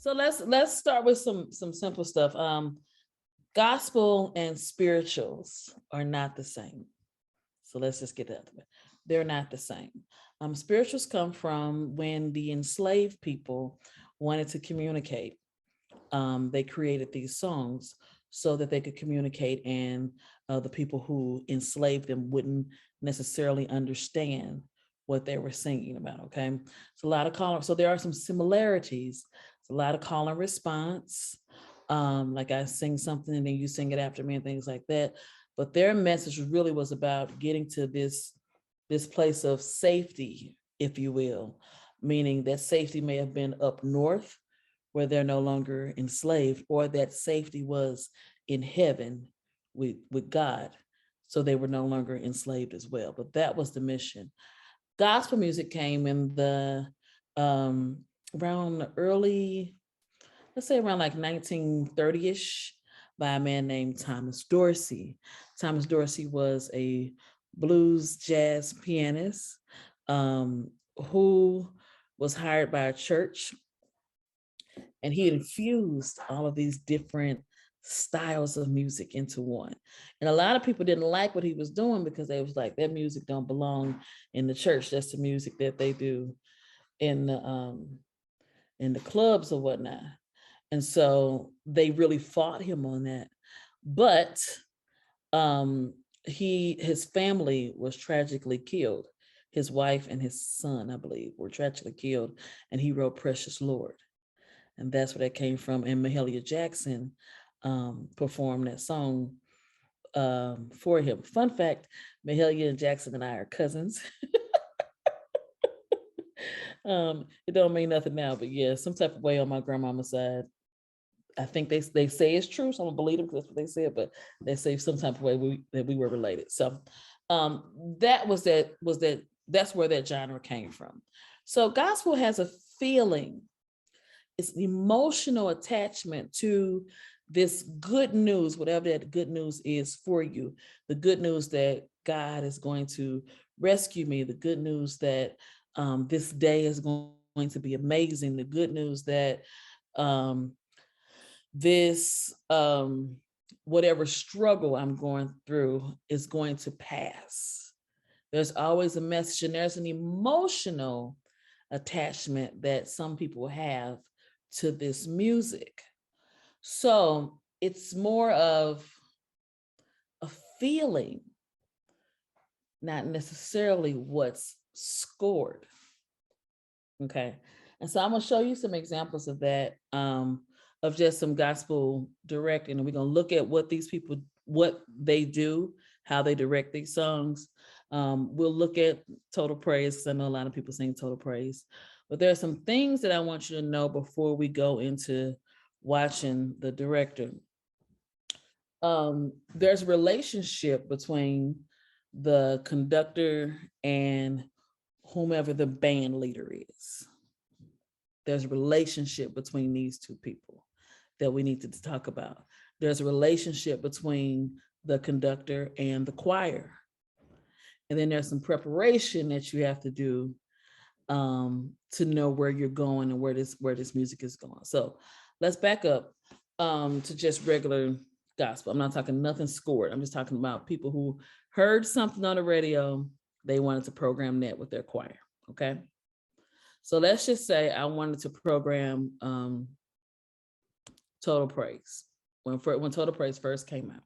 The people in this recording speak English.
So let's start with some simple stuff. Gospel and spirituals are not the same. So let's just get that out of the way. They're not the same. Spirituals come from when the enslaved people wanted to communicate. They created these songs so that they could communicate, and the people who enslaved them wouldn't necessarily understand what they were singing about. Okay, so a lot of call. So there are some similarities. It's a lot of call and response. Like I sing something and then you sing it after me and things like that. But their message really was about getting to this place of safety, if you will, meaning that safety may have been up north where they're no longer enslaved, or that safety was in heaven with God. So they were no longer enslaved as well. But that was the mission. Gospel music came in the around the early, let's say around like 1930-ish, by a man named Thomas Dorsey. Thomas Dorsey was a blues jazz pianist who was hired by a church, and he infused all of these different styles of music into one. And a lot of people didn't like what he was doing because they was like, that music don't belong in the church. That's the music that they do in the clubs or whatnot. And so they really fought him on that. But his family was tragically killed. His wife and his son, I believe, were tragically killed, and he wrote Precious Lord. And that's where that came from. And Mahalia Jackson performed that song for him. Fun fact, Mahalia Jackson and I are cousins. It don't mean nothing now, but yeah, some type of way on my grandmama's side. I think they say it's true, so I'm gonna believe them because that's what they said, but they say some type of way that we were related. So that's where that genre came from. So gospel has a feeling, it's an emotional attachment to this good news, whatever that good news is for you, the good news that God is going to rescue me, the good news that this day is going to be amazing, the good news that this whatever struggle I'm going through is going to pass. There's always a message, and there's an emotional attachment that some people have to this music. So it's more of a feeling, not necessarily what's scored. Okay. And so I'm going to show you some examples of that, of just some gospel directing. And we're going to look at what these people, what they do, how they direct these songs. We'll look at Total Praise, because I know a lot of people sing Total Praise. But there are some things that I want you to know before we go into watching the director. There's a relationship between the conductor and whomever the band leader is. There's a relationship between these two people that we need to talk about. There's a relationship between the conductor and the choir. And then there's some preparation that you have to do to know where you're going and where this music is going. So let's back up to just regular gospel. I'm not talking nothing scored. I'm just talking about people who heard something on the radio. They wanted to program that with their choir. Okay. So let's just say I wanted to program Total Praise when Total Praise first came out.